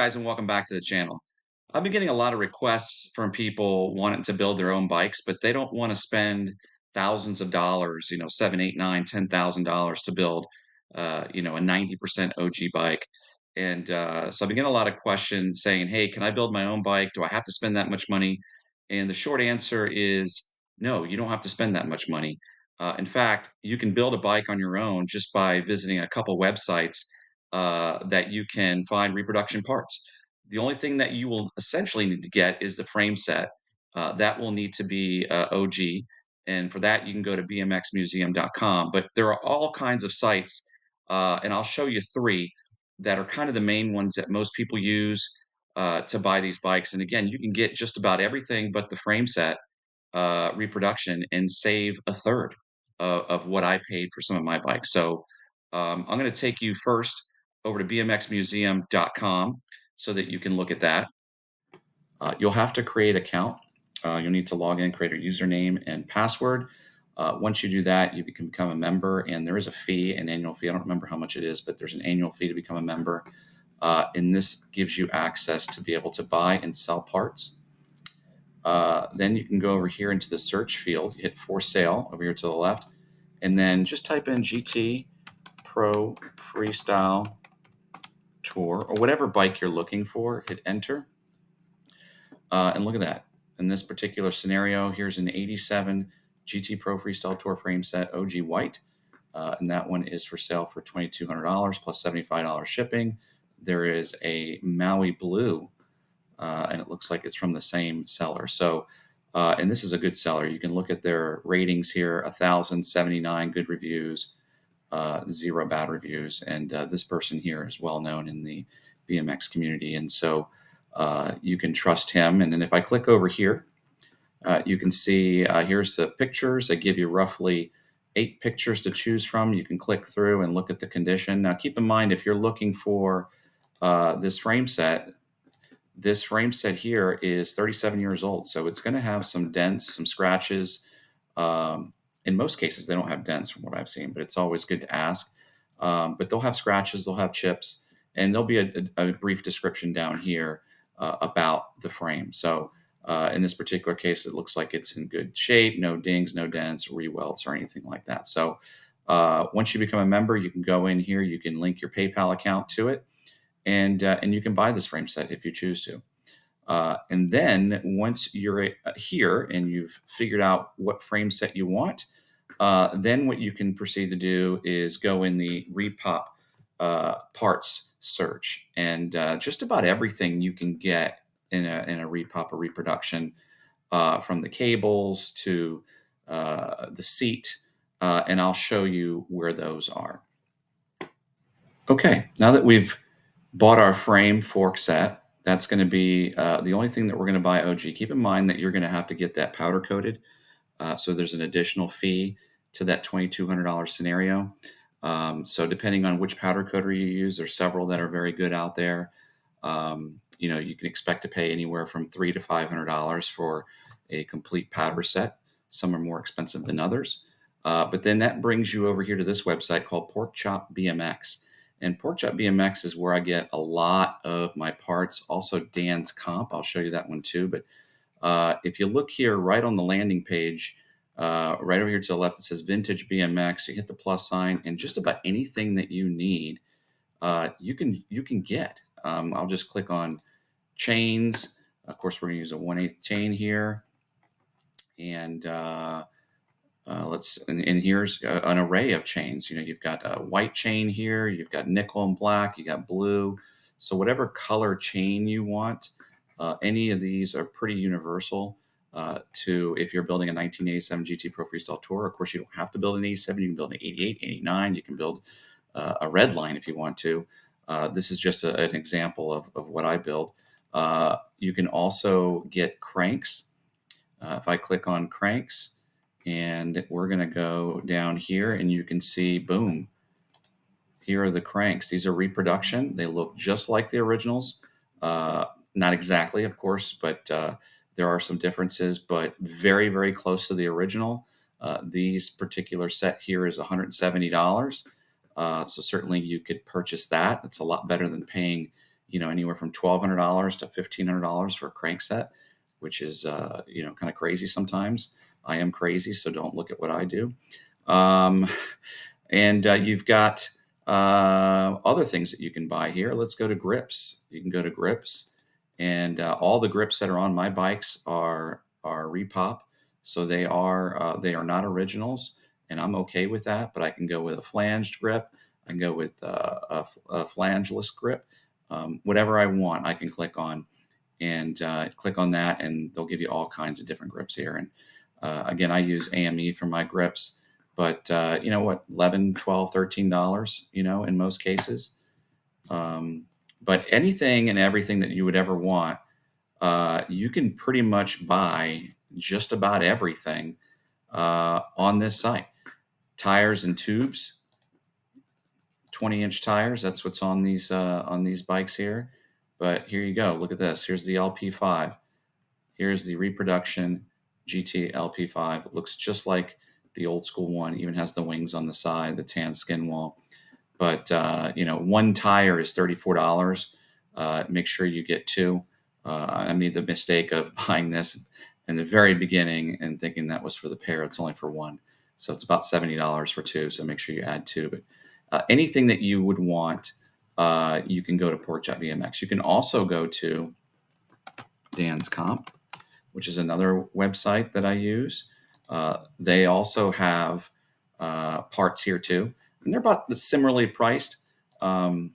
guys, and welcome back to the channel. I've been getting a lot of requests from people wanting to build their own bikes, but they don't want to spend thousands of dollars, seven, eight, nine, $10,000 to build, a 90% OG bike. And so I've been getting a lot of questions saying, "Hey, can I build my own bike? Do I have to spend that much money?" And the short answer is no, you don't have to spend that much money. In fact, you can build a bike on your own just by visiting a couple websites that you can find reproduction parts. The only thing that you will essentially need to get is the frame set. That will need to be OG. And for that, you can go to bmxmuseum.com. But there are all kinds of sites, and I'll show you three that are kind of the main ones that most people use to buy these bikes. And again, you can get just about everything but the frame set reproduction and save a third of what I paid for some of my bikes. So I'm going to take you first over to bmxmuseum.com so that you can look at that. You'll have to create an account. You'll need to log in, create a username and password. Once you do that, you can become a member, and there is a fee, an annual fee. I don't remember how much it is, but there's an annual fee to become a member. And this gives you access to be able to buy and sell parts. Then you can go over here into the search field, hit for sale over here to the left, and then just type in GT Pro Freestyle Tour or whatever bike you're looking for, hit enter. And look at that. In this particular scenario, here's an 87 GT Pro Freestyle Tour frame set OG white. And that one is for sale for $2,200 plus $75 shipping. There is a Maui blue, and it looks like it's from the same seller. So, and this is a good seller. You can look at their ratings here, 1,079 good reviews, 0 bad reviews. And this person here is well known in the BMX community. And so you can trust him. And then if I click over here, you can see here's the pictures. They give you roughly 8 pictures to choose from. You can click through and look at the condition. Now, keep in mind, if you're looking for this frame set here is 37 years old. So it's going to have some dents, some scratches. In most cases, they don't have dents from what I've seen, but it's always good to ask. But they'll have scratches, they'll have chips, and there'll be a brief description down here about the frame. So in this particular case, it looks like it's in good shape, no dings, no dents, re-welds, or anything like that. So once you become a member, you can go in here, you can link your PayPal account to it, and you can buy this frame set if you choose to. And then once you're here and you've figured out what frame set you want, then what you can proceed to do is go in the repop parts search, and just about everything you can get in a repop or reproduction, from the cables to the seat, and I'll show you where those are. Okay, now that we've bought our frame fork set, that's going to be the only thing that we're going to buy OG. Keep in mind that you're going to have to get that powder coated. So there's an additional fee to that $2,200 scenario. So depending on which powder coater you use, there's several that are very good out there. You can expect to pay anywhere from $300 to $500 for a complete powder set. Some are more expensive than others. But then that brings you over here to this website called Pork Chop BMX. And Pork Chop BMX is where I get a lot of my parts. Also Dan's Comp, I'll show you that one too. But if you look here right on the landing page, right over here to the left, it says Vintage BMX. You hit the plus sign, and just about anything that you need, you can get. I'll just click on chains. Of course, we're going to use a 1/8 chain here, and and here's an array of chains. You've got a white chain here, you've got nickel and black, you got blue. So whatever color chain you want, any of these are pretty universal to if you're building a 1987 GT Pro Freestyle Tour. Of course, you don't have to build an 87. You can build an 88, 89. You can build a red line if you want to. This is just an example of what I build. You can also get cranks. If I click on cranks, and we're going to go down here, and you can see, boom, here are the cranks. These are reproduction. They look just like the originals. Not exactly, of course, but there are some differences, but very, very close to the original. These particular set here is $170. So certainly you could purchase that. It's a lot better than paying, anywhere from $1,200 to $1,500 for a crank set, which is, kind of crazy sometimes. I am crazy, so don't look at what I do. Um, and you've got other things that you can buy here. Let's go to grips. You can go to grips, and all the grips that are on my bikes are repop, so they are not originals, and I'm okay with that. But I can go with a flanged grip. I can go with a flangeless grip. Whatever I want, I can click on and click on that, and they'll give you all kinds of different grips here. And again, I use AME for my grips, but you know what, 11, 12, $13, in most cases. But anything and everything that you would ever want, you can pretty much buy just about everything on this site. Tires and tubes, 20-inch tires. That's what's on these bikes here. But here you go. Look at this. Here's the LP5. Here's the reproduction GT LP5. It looks just like the old school one. Even has the wings on the side, the tan skin wall. But one tire is $34. Make sure you get two. I made the mistake of buying this in the very beginning and thinking that was for the pair. It's only for one, so it's about $70 for two. So make sure you add two. But anything that you would want, you can go to Porkchop BMX. You can also go to Dan's Comp, which is another website that I use. They also have parts here too, and they're about similarly priced. The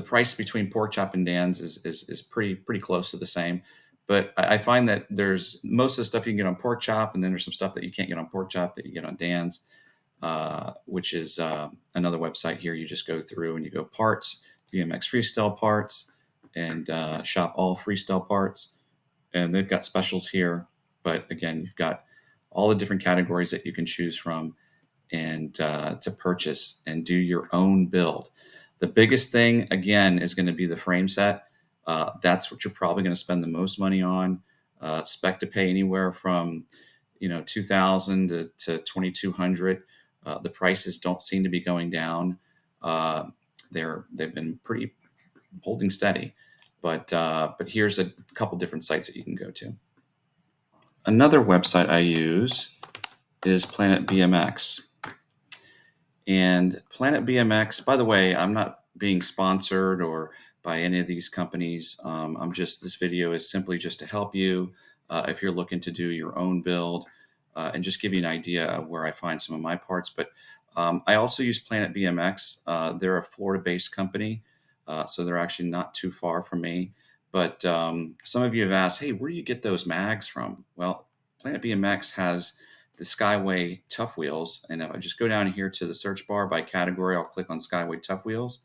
price between Porkchop and Dan's is pretty close to the same. But I find that there's most of the stuff you can get on Porkchop, and then there's some stuff that you can't get on Porkchop that you get on Dan's, which is another website here. You just go through and you go parts, BMX freestyle parts, and shop all freestyle parts. And they've got specials here. But again, you've got all the different categories that you can choose from and to purchase and do your own build. The biggest thing, again, is going to be the frame set. That's what you're probably going to spend the most money on. Spec to pay anywhere from, $2,000 to $2,200. The prices don't seem to be going down. They've been pretty holding steady. But here's a couple different sites that you can go to. Another website I use is Planet BMX. And Planet BMX, by the way, I'm not being sponsored or by any of these companies. This video is simply just to help you if you're looking to do your own build and just give you an idea of where I find some of my parts. But I also use Planet BMX. They're a Florida-based company, so they're actually not too far from me. But some of you have asked, hey, where do you get those mags from? Well, Planet BMX has the Skyway Tough Wheels. And if I just go down here to the search bar by category, I'll click on Skyway Tough Wheels.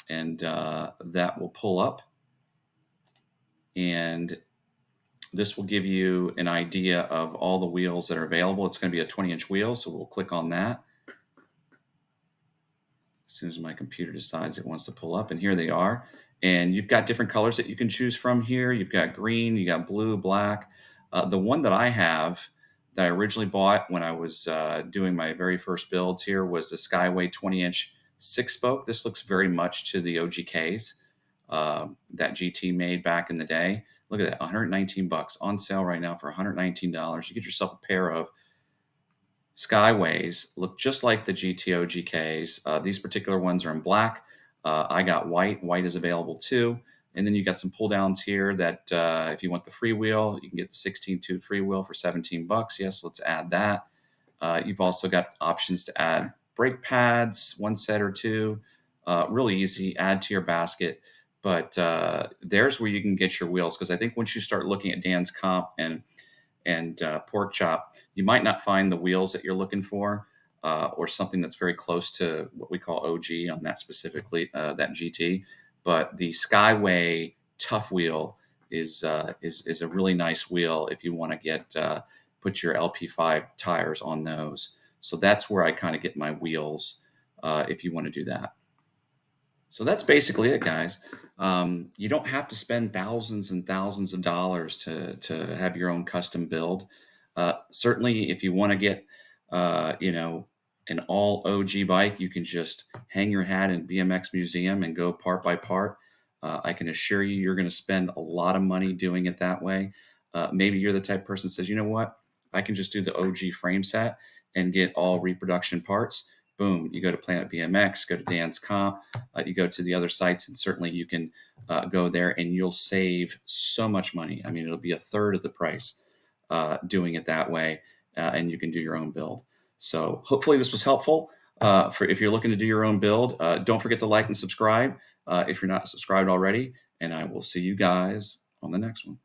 And that will pull up. And this will give you an idea of all the wheels that are available. It's going to be a 20-inch wheel, so we'll click on that. As soon as my computer decides it wants to pull up, and here they are. And you've got different colors that you can choose from here. You've got green, you got blue, black. The one that I have that I originally bought when I was doing my very first builds here was the Skyway 20-inch 6-spoke. This looks very much to the OGKs that GT made back in the day. Look at that, $119 on sale right now for $119. You get yourself a pair of Skyways, look just like the GT OGKs. These particular ones are in black. I got white. White is available too. And then you got some pull downs here that if you want the freewheel, you can get the 16-tube freewheel for $17. Yes, let's add that. You've also got options to add brake pads, one set or two. Really easy, add to your basket. But there's where you can get your wheels, because I think once you start looking at Dan's Comp and Porkchop, you might not find the wheels that you're looking for, or something that's very close to what we call OG on that specifically, that GT. But the Skyway Tough Wheel is a really nice wheel if you want to get put your LP5 tires on those. So that's where I kind of get my wheels if you want to do that. So that's basically it, guys. You don't have to spend thousands and thousands of dollars to have your own custom build. Certainly, if you want to get, an all OG bike, you can just hang your hat in BMX museum and go part by part. I can assure you, you're going to spend a lot of money doing it that way. Maybe you're the type of person that says, you know what, I can just do the OG frame set and get all reproduction parts. Boom, you go to Planet BMX, go to Dan's Comp, you go to the other sites, and certainly you can go there and you'll save so much money. I mean, it'll be a third of the price doing it that way, and you can do your own build. So hopefully this was helpful for if you're looking to do your own build. Don't forget to like and subscribe if you're not subscribed already, and I will see you guys on the next one.